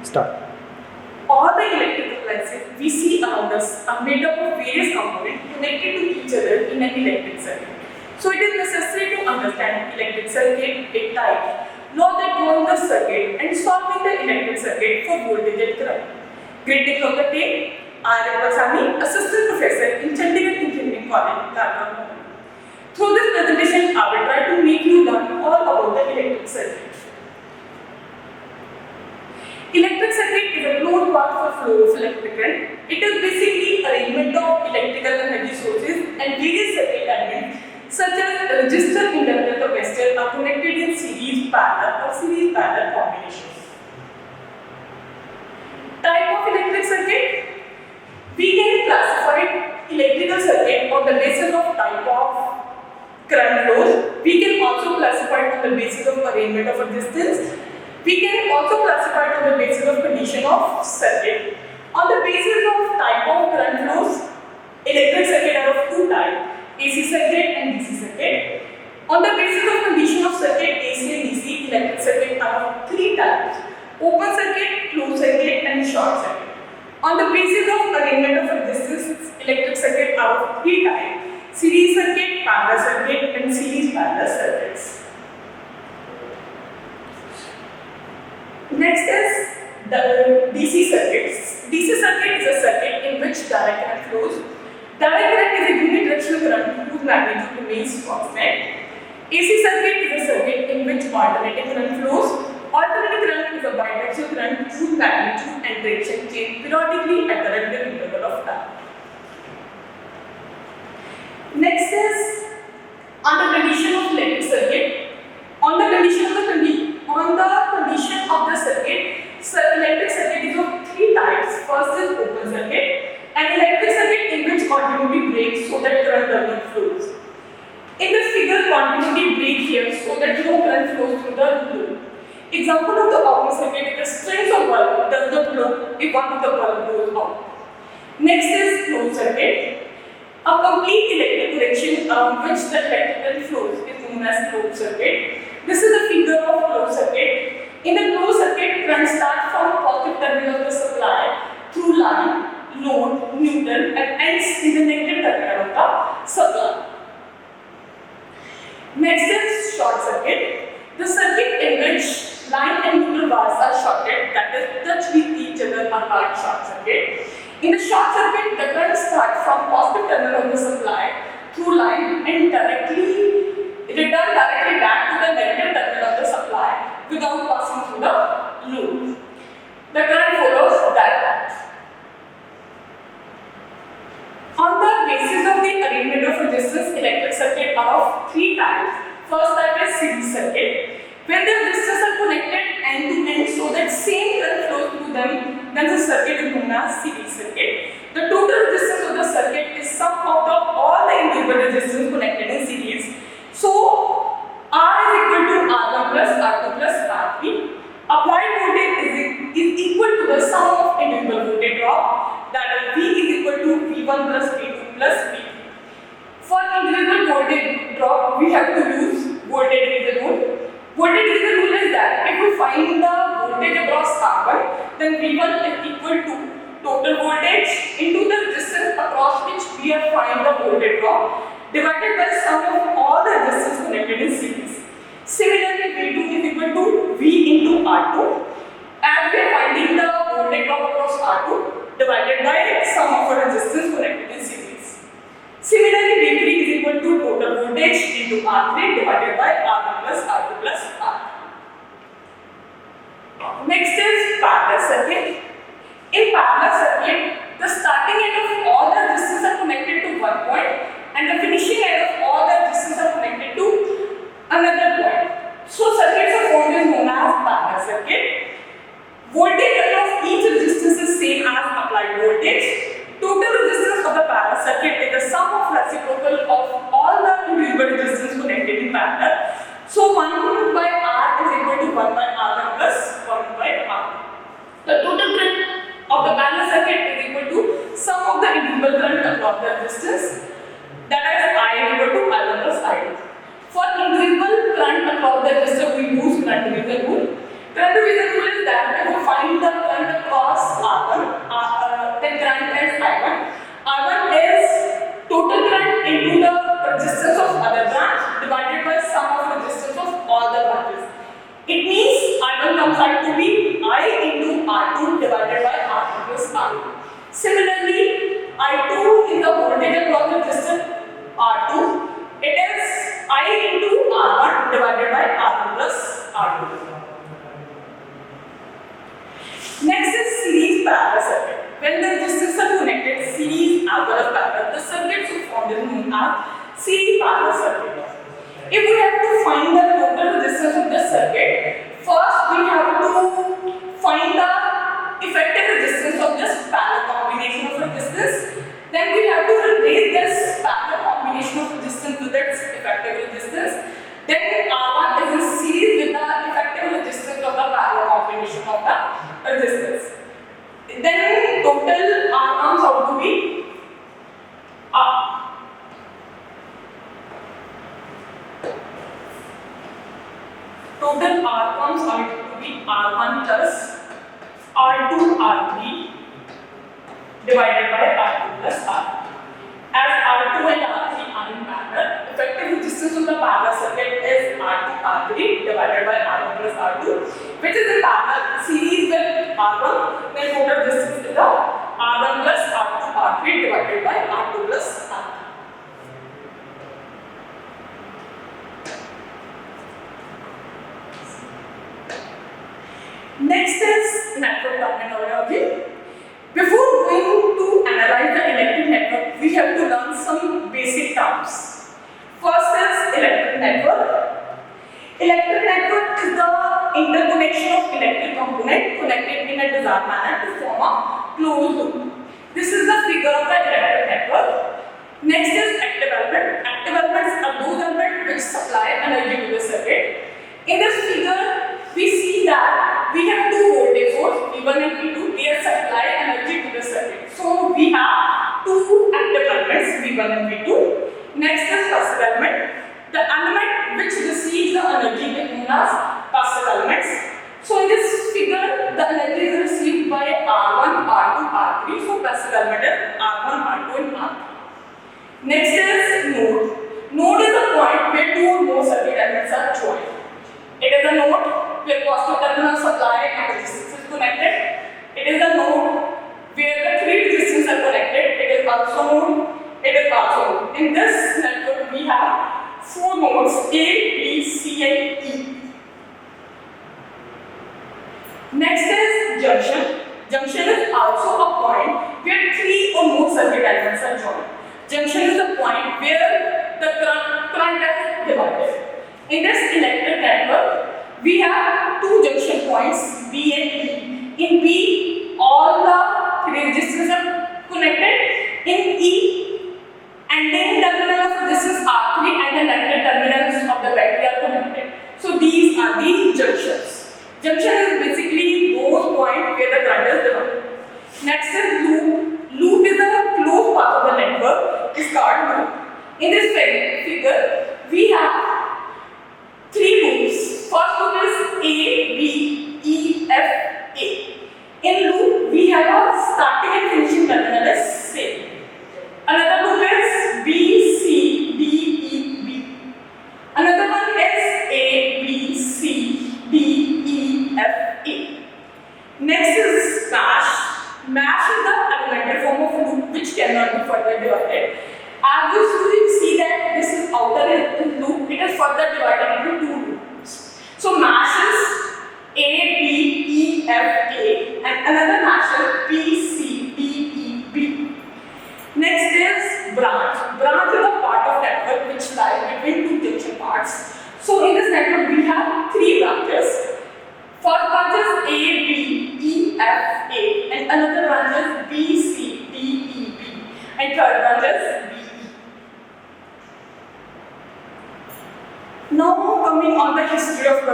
Start. All the electrical appliances we see around us are made up of various components connected to each other in an electric circuit. So it is necessary to understand electric circuit, its types, law that govern the circuit, and solving the electric circuit for voltage and current. Greetings from the team. I am Vasani, Assistant Professor in Chandigarh Engineering College, Ladakh. Through this presentation, I will try to make you learn all about the electric circuit. Electric circuit is a closed path for flow of electric current. It is basically arrangement of electrical energy sources and various circuit elements such as resistor, inductor, capacitor are connected in series, parallel or series parallel combinations. Type of electric circuit. We can classify electrical circuit on the basis of type of current flows. We can also classify on the basis of arrangement of resistance. We can also classify it on the basis of condition of circuit. On the basis of type of current flows, electric circuit are of two types, AC circuit and DC circuit. On the basis of condition of circuit, AC and DC electric circuit are of three types, open circuit, closed circuit and short circuit. On the basis of arrangement of resistance, electric circuit are of three types, series circuit, parallel circuit and series parallel circuits. Next is the DC circuits. DC circuit is a circuit in which direct current flows. Direct current is a unidirectional current whose magnitude remains constant. AC circuit is a circuit in which alternating current flows. Alternating current is a bidirectional current whose magnitude and direction change periodically at the random interval of time. Next is on the condition of electric circuit. On the condition of the circuit, electric circuit is of three types. First is open circuit, an electric circuit in which continuity breaks so that current does not flows. In this figure, continuity breaks here so that no current flows through the loop. Example of the open circuit is the strings of bulb does not blow if one of the bulb blows out. Next is closed circuit. A complete electric direction around which the electrical flows is known as closed circuit. This is a figure of closed circuit. In a closed circuit, current starts from positive terminal of the supply through line, load, neutral and ends in the negative terminal of the supply. Next is short circuit. The circuit in which line and neutral bars are shorted, that is touch with each other, are called short circuit. In the short circuit, the current starts from positive terminal of the supply through line and return directly back to the negative terminal of the supply without passing through the loop. The current follows that path. On the basis of the arrangement of resistance, electric circuit are of three types. First type is series circuit. When the resistors are connected end to end so that same current flows through them, then the circuit is known as series circuit. The total resistance of the circuit is sum of all the individual resistors connected in series. So R is equal to R1 plus R2 plus R3. Applied voltage is equal to the sum of individual voltage drop, that is V is equal to V1 plus V2 plus V3. For individual voltage drop, we have to use voltage division rule. Voltage division rule is that if we find the voltage across R1, then V1 is equal to total voltage into the resistance across which we have find the voltage drop divided by sum of all the resistors connected in series. Similarly, V2 is equal to V into R2, as we are finding the voltage drop across R2 divided by sum of the resistors connected in series. Similarly, V3 is equal to total voltage into R3 divided by R1 plus R2 plus R3. Next is parallel circuit. In parallel circuit, the starting end of all the resistors are connected to one point and the finishing end of all the resistors are connected to another point. So circuits are formed is known as parallel circuit. Voltage across each resistance is same as applied voltage. Total resistance of the parallel circuit is the sum of reciprocal of all the individual resistors connected in parallel. So 1 by R is equal to 1 by R1 plus 1 by R. The total current of the parallel circuit is equal to sum of the individual current across the resistance, that is I is equal to I1 plus I2. For individual current across the resistor, we use current division rule. Current division rule is that if we find the current Similarly, I2 is the voltage across the resistor R2. It is I into R1 divided by R1 plus R2. Next is series parallel circuit. When the resistors are connected series as well as parallel, the circuits formed is known as series parallel circuit. If we have to find the total resistance of this circuit, first we have to find the effective resistance of this parallel combination of resistors. Then we have to replace this parallel combination of resistance with its effective resistance. Then R1 is in series with the effective resistance of the parallel combination of the resistors. Then total R comes out to be total R comes out to be R1 plus R2 R3 divided by R2 plus R3. As R2 and R3 are in parallel, effective resistance of the parallel circuit is R2 R3 divided by R1 plus R2, which is in parallel series with R1. Then total resistance is the R1 plus R2 R3 divided by R2 plus R3. Next is network terminology. Before going to analyze the electric network, we have to learn some basic terms. First is electric network. Electric network is the interconnection of electric components connected in a desired manner to form a closed loop. This is the figure of the electric network. Next is active element. Active elements are those elements which supply energy to the circuit. In this figure, we see that we have two voltage sources, V1 and V2. They supply energy to the circuit. So we have two active elements, V1 and V2. Next is passive element. The element which receives the energy is known as passive elements. So in this figure, the energy is received by R1, R2, R3. So passive element is R1, R2 and R3. Next is node. Node is a point where two or more circuit elements are joined. It is a node where positive terminal supply and resistance is connected. It is a node where the three resistors are connected. It is also node. It is also node. In this network, we have four nodes A, B, C, and E. Next is junction. Junction is also a point where three or more circuit elements are joined. Junction is a point where the current is divided. In this electric network, we have two junction points B and E. In B, all the three resistors are connected. In E, ending terminal of resistance R3 and the negative terminals of the battery are connected. So these are the junctions. Junction is basically those points where the current is divided. Next is loop. Loop is a closed path of the network. Is called loop. In this figure, we have three loops. First loop is A, B, E, F, A. In loop, we have a starting and finishing terminal is same. Another loop is B, C, D, E, B. Another one is A, B, C, D, E, F, A. Next is smash. Mash is the elementary form of loop which cannot be further divided. As you see that this is outer loop, it is further divided into two loops. So mash is A, B, E, F, A, and another mash is B, C, D, E, B. Next is branch. Branch is a part of network which lies between two junction parts. So in this network we have three branches. First branch is A, B, E, F, A, and another branch is B, C, D, E, B, and third branch is B, E. Now coming on the history of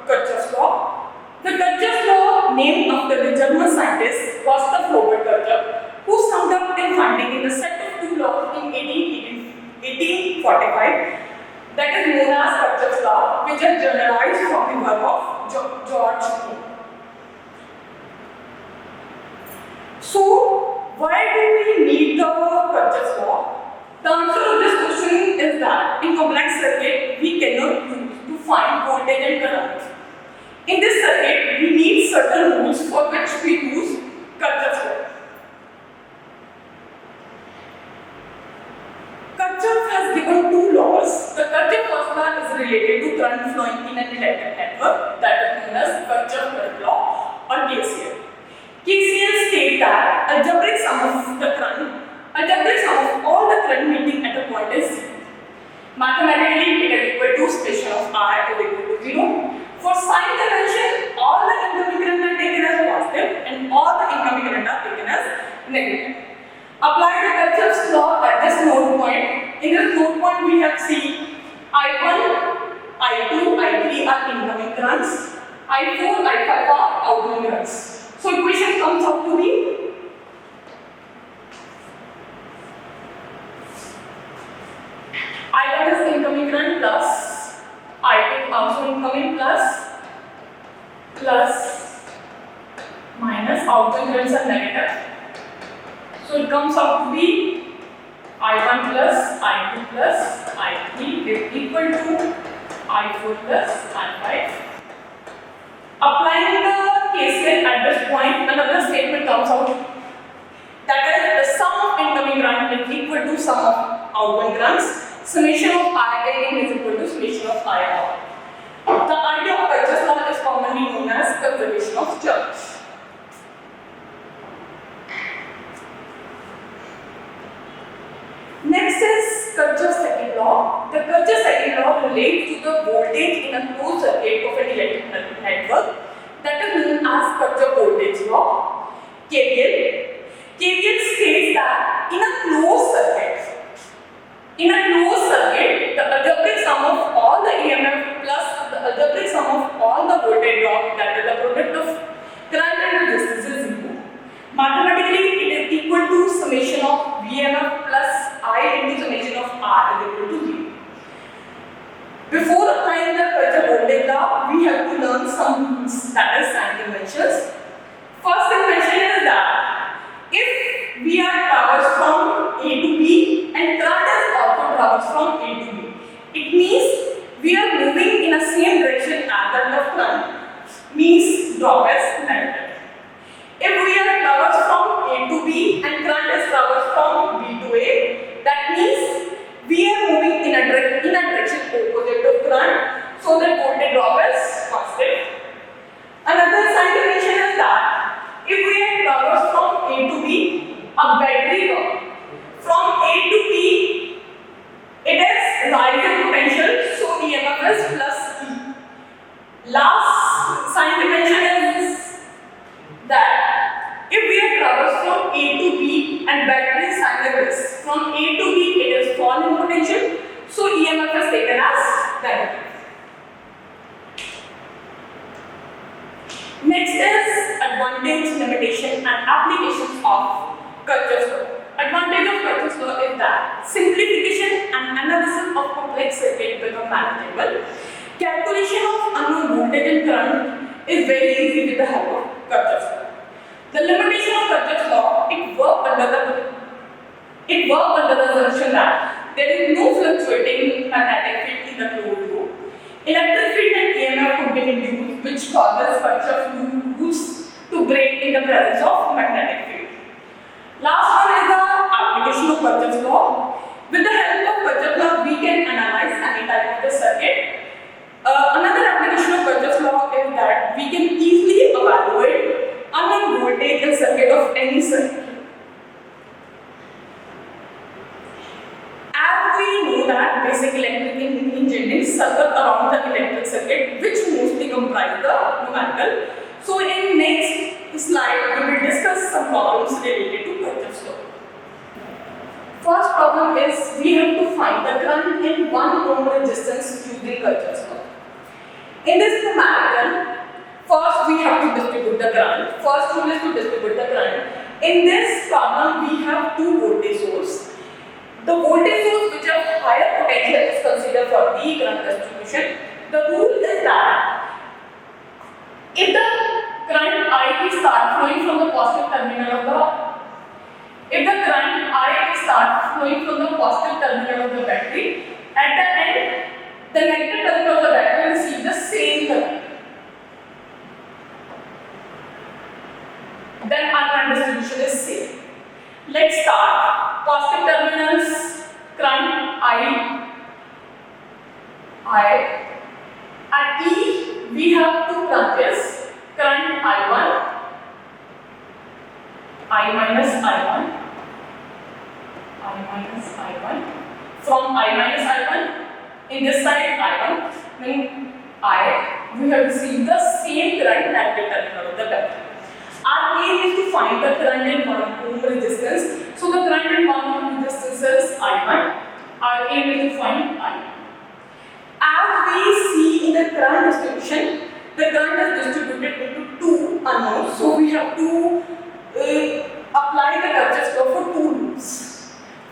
Kirchhoff's law. The Kirchhoff's law, named after the German scientist Gustav Robert Kirchhoff, who summed up in finding in the set of two laws in 1845, that is known as Kirchhoff's law, which is generalized from the work of George Moore. So, why do we need the Kirchhoff's law? The answer to this question is that in complex circuit, we cannot use to find voltage and current. In this circuit, we need certain rules for which we use Kirchhoff's law. mathematically it is equal to summation of I is equal to 0. For sign convention, all the incoming current are taken as positive and all the incoming current are taken as negative. Apply the Kirchhoff's law at this node point. In this node point, we have seen I1, I2, I3 are incoming currents, I4, I5 are outgoing currents. So equation comes out to be I1 is incoming current plus I2 also incoming plus minus outgoing currents are negative. So it comes out to be I1 plus I2 plus I3 is equal to I4 plus I5. Applying the KCL at this point, another statement comes out, that is the sum of incoming current is equal to sum of outgoing currents. Summation of I in is equal to summation of I out. The idea of Kirchhoff's law is commonly known as conservation of charge. Next is Kirchhoff's second law. The Kirchhoff's second law relates to the voltage in a closed circuit of an electrical network, that is known as Kirchhoff's voltage law. KVL states that in a closed circuit, the algebraic sum of all the EMF plus the algebraic sum of all the voltage drop, that is the product of current and resistance, is 0. Mathematically, it is equal to summation of VMF plus I into summation of R is equal to 0. Before applying the Kirchhoff voltage law, we have to learn some rules, that is sign conventions. First convention is that if we are traversed from A to B and current is also traversed from A to B, it means we are moving in a same direction as that of current, means drop is negative. If we are traversed from A to B and current is traversed from B to A, that means we are moving in a direction opposite of current, so that voltage drop is positive. Another sign convention is that if we are traversed from A to B, a battery from A to B, it is rising potential, so EMF is plus E. Last sign convention is that if we are traversed from A to B and battery is like this, from A to B it is fall in potential, so EMF is taken as negative. Next is advantage, limitation and applications of Kirchhoff's law. Advantage of Kirchhoff's law is that simplification and analysis of complex circuit become manageable. Calculation of unknown voltage and current is very easy with the help of Kirchhoff's law. The limitation of Kirchhoff's law, it works under the assumption that there is no fluctuating magnetic field in the closed loop. Electric field and EMF could be induced, which causes Kirchhoff's loops to break in the presence of magnetic field. Last one is the application of Kirchhoff's law. With the help of Kirchhoff's law, we can analyze any type of the circuit. Another application of Kirchhoff's law is that we can easily evaluate unknown voltage in circuit of any circuit. As we know that basic electrical engineering circle around the electric circuit, which mostly comprise the numerical. So in next slide, we will discuss some problems related to Kirchhoff's law. First problem is we have to find the current in 1 ohm resistance using Kirchhoff's law. In this numerical, first we have to distribute the current. First rule is to distribute the current. In this problem, we have 2 voltage sources. The voltage source which have higher potential is considered for the current distribution. The rule is that if the current I start flowing from the positive terminal of the battery, at the end the negative terminal of the battery receives the same current. Then our current distribution is same. Let's start. Positive terminals, current I. At E, we have 2 branches, current I1, I minus I1. From I minus I1, In this side I1, then we have received the same current at the terminal of the battery. Our aim is to find the current in 1 ohm resistance. So the current in 1 ohm resistance is I1. Our aim is to find I1. As we see in the current distribution, the current is distributed into two unknowns. So we have to apply the Kirchhoff's law for two loops.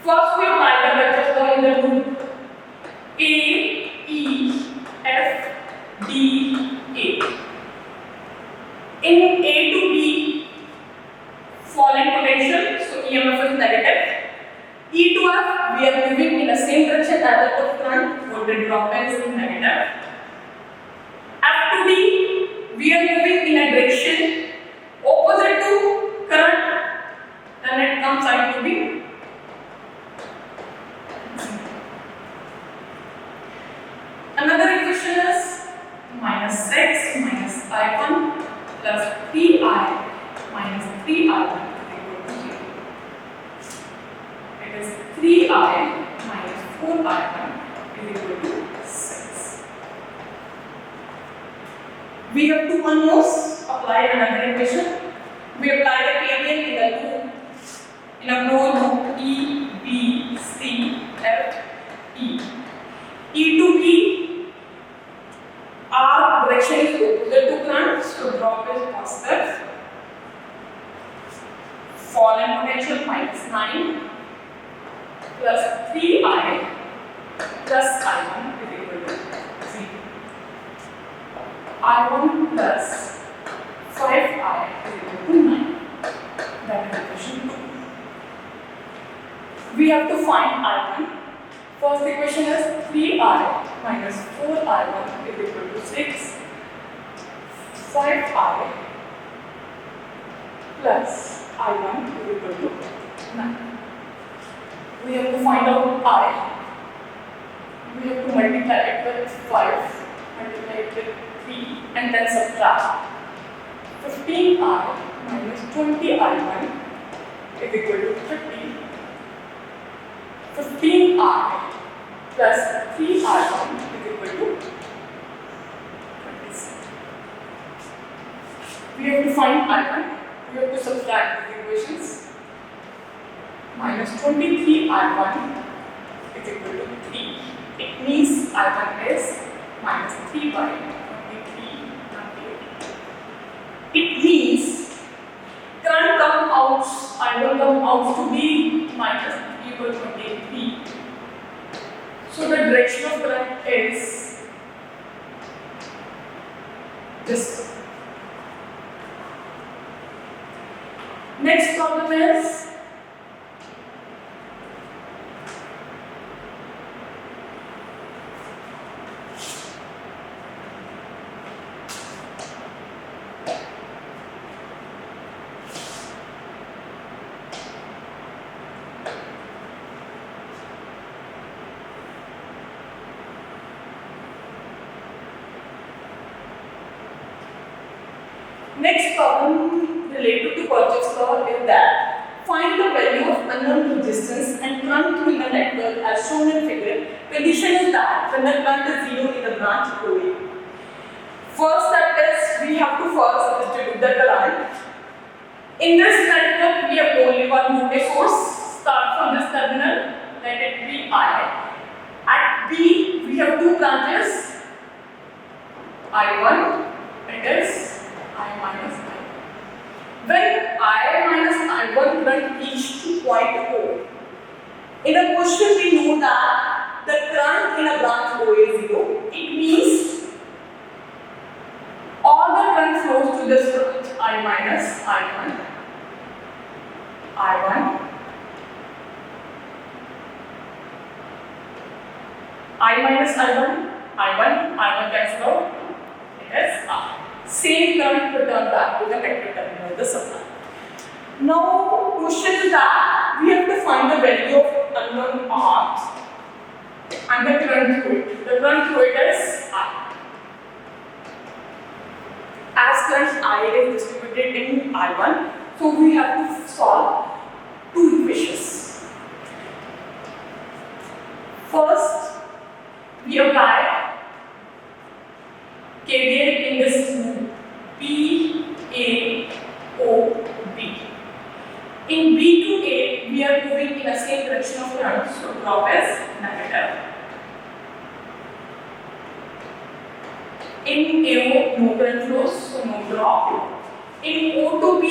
First, we apply the Kirchhoff's law in the loop A, E, F, D, A. In A to B, falling potential, so EMF is negative. E to F, we are moving in the same direction as the current, voltage drop is negative. F to D, we are moving in a direction opposite to current, then it comes out to be another equation is -6 minus I1 plus 3I minus 3I1 is equal to 0. It is 3I minus 4I1 is equal to 6. We have two unknowns. Apply another equation. We apply the KVL in the loop, in a closed loop E, B, C, F, E. E to B, our direction is opposite to current, so drop is positive. Falling potential -9 plus 3I plus I1 is equal to 0. I1 plus 5I is equal to 9. That is equation 2. We have to find I1. First equation is 3I minus 4I1 is equal to 6. 5I plus I1 is equal to 9. We have to find out I. We have to multiply it with 5, multiply it with 3, and then subtract. 15I minus 20I1 is equal to 30. 15I plus 3I1 is equal to 27. We have to find I1. We have to subtract these equations. Minus 23I1 is equal to 3. It means I1 is minus 3 by 23, 28. It means current comes out, I1 comes out to be minus 3 by 23. So the direction of current is this. Next problem is next problem related to Kirchhoff's law is that find the value of unknown resistance and current through the network as shown in figure. Condition is that when the current is 0 in the branch OA. First step is we have to first distribute the current. In this network we have only one voltage source. Start from this terminal, let it be I. At B we have two branches. I1, it is I minus I. When I minus I1 current reach to point O, in a question we know that the current in a branch O is 0. It means all the current flows to this branch I minus I1, I1, I minus I1, I1 cancel out. It is I. Same current return back to the negative terminal of the supply. Now, question is that we have to find the value of unknown R and the current through it. The current through it is I. As current I is distributed in I1, so we have to solve two equations. First, we apply KVL in this loop B, A, O, B. In B to A, we are moving in the same direction of current, so drop is negative. In AO, no current flows, so no drop. In O to B,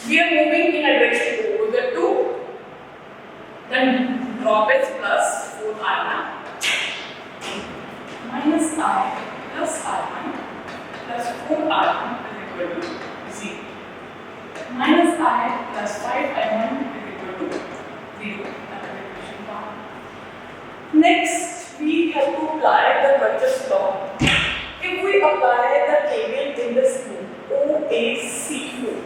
we are moving in a direction opposite to, then drop is plus 4I1 minus I plus I1 plus 4I1 is equal to 0. Minus I plus 5I1 is equal to 0. That is equation 1. Next, we have to apply the Kirchhoff's law. If we apply the KVL in this loop, OAC4,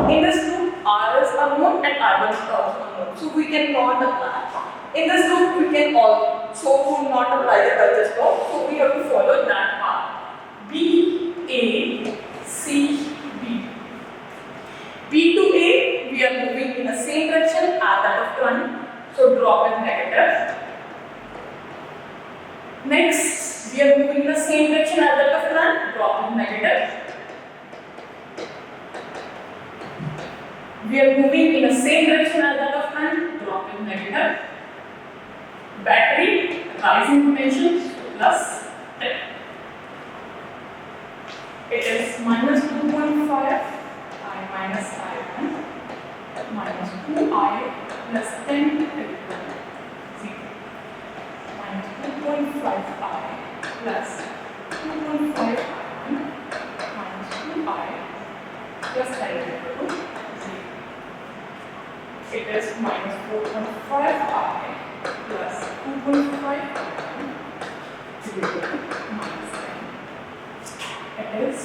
in this loop R is unknown and R1 is also unknown, so we cannot apply. In this loop, we can also not apply the Kirchhoff's law, so we have to follow that path. B, A, C, B. B to A, we are moving in the same direction as that of current, so drop is negative. Next, we are moving in the same direction as that of current, drop is negative. We are moving in the same direction as that of current, drop is negative. Battery, rising potential, plus 10. It is minus 2.5 I minus I1 minus 2I plus 10 is equal to 0. Minus 2.5I plus 2.5I1 minus 2I plus 10 is equal to 0. It is minus 4.5I plus 2.5I1 is equal to minus 10. It is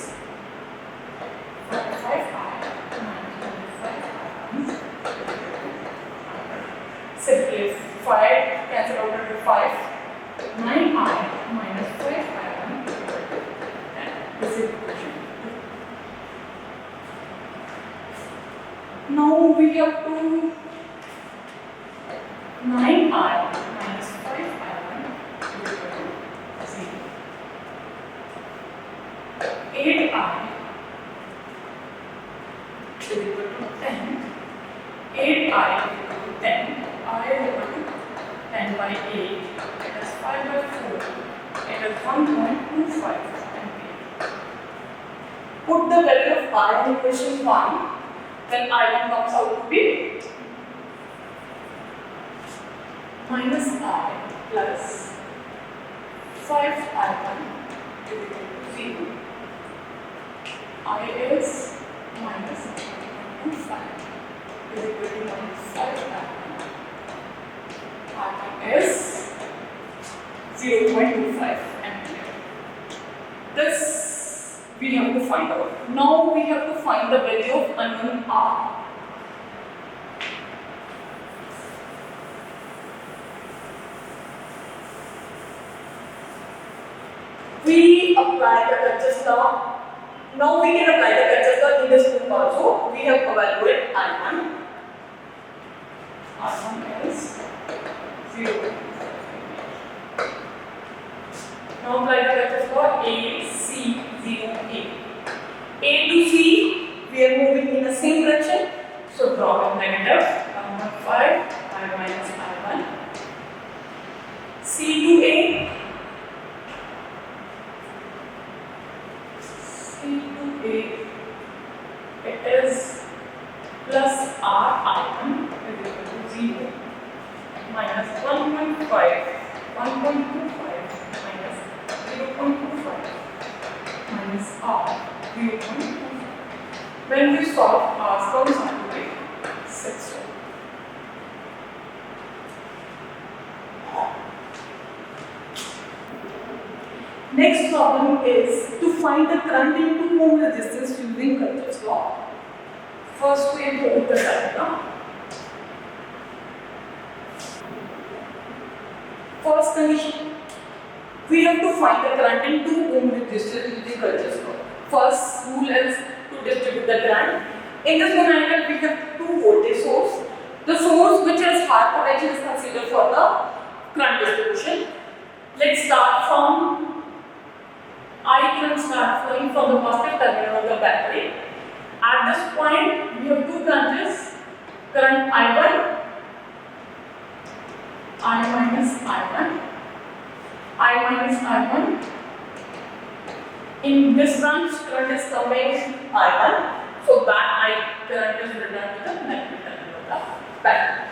5I minus 25I1. Simplify, cancel out into 5. 9I minus 5I1 is equal to 10. This is equation 2. Now we have to 9I minus 5I1 is equal to 0. 8I is equal to 10. 8I is equal to 10. I is equal to 10 by 8. It is 5 by 4. It is 1.25 ampere. Put the value of I in equation 1. Then I1 comes out to be minus I plus 5I1 is equal to 0. I is minus 1.25 is equal to minus 5I1. I1 is 0.25 ampere. This we have to find out. Now we have to find the value of unknown R. We apply the Kirchhoff's law. Now we can apply the Kirchhoff's law in this group also. We have evaluated I1. I1 is 0. Now apply the Kirchhoff's law A, C, 0, A. A to C, we are moving in the same direction. So drop is negative. 1.5, I minus I1. C to A. It is plus R1 is equal to 0 minus 1.5 minus 0.25 minus R 0.25. When we solve, R comes out to be 6. Next problem is to find the current in 2 ohm resistance using Kirchhoff's law. First we put the diagram. First condition, we have to find the current in 2 ohm resistance using Kirchhoff's law. First rule is to distribute the current. In this numerical we have 2 voltage source. The source which has high potential is considered for the current distribution. Let's start from I current start flowing from the positive terminal of the battery. At this point, we have two branches, current I1, I minus I1, I minus I1. In this branch, current is coming I1, so that I current is returned to the negative terminal of the battery.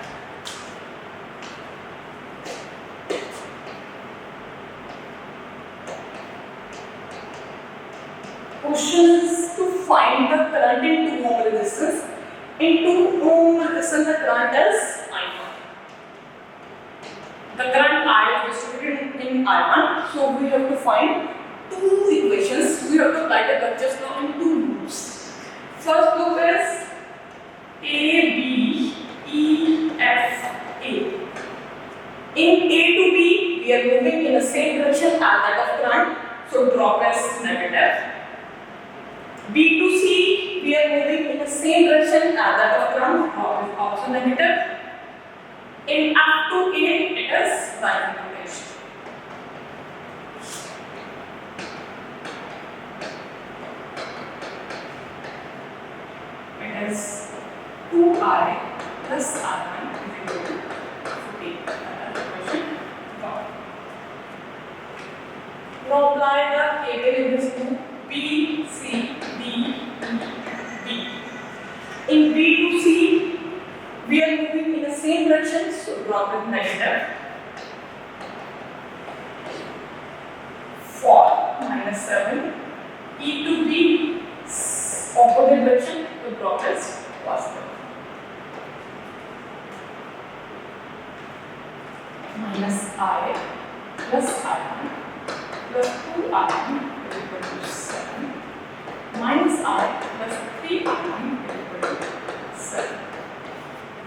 Question is to find the current in 2 ohm resistance. In 2 ohm resistance, the current is I1. The current I is distributed in I1, so we have to find two equations. We have to apply the Kirchhoff's law in two loops. First loop is A, B, E, F, A. In A to B, we are moving in the same direction as that of current, so drop is negative. B to C, we are moving in the same direction as that of current, drop is also negative. In F to A, it is right direction. It is 2I plus R1 is equal to 14. Now apply the KVL in this loop B, C, D, E, B. In B to C, we are moving in the same direction, so drop is negative. 4 minus 7. E to B, opposite direction, so drop is positive. Minus I plus I1 plus 2I1 is equal to 7. Minus I plus 3I1 is equal to 7.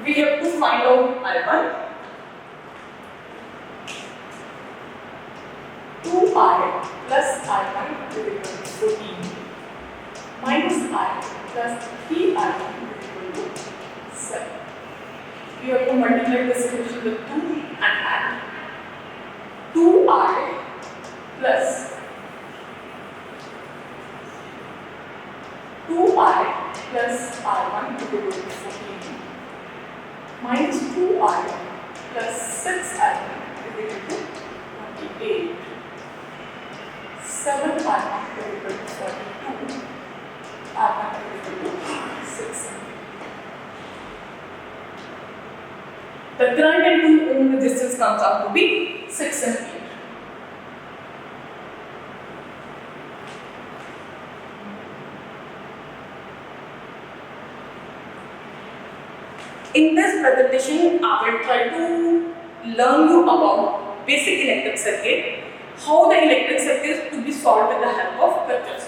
We have to find out I1. 2I plus I1 is equal to 14. Minus I plus 3I1 is equal to 7. We have to multiply this equation with 2 and add 2I plus 2I plus I1 is equal to 14 minus 2I plus 6I1 is equal to 28. 7I1 is equal to 42. I1 is equal to 6. The current in 2 ohm resistance comes out to be 6 ampere. In this presentation, I will try to learn you about basic electric circuit, how the electric circuit is to be solved with the help of Kirchhoff's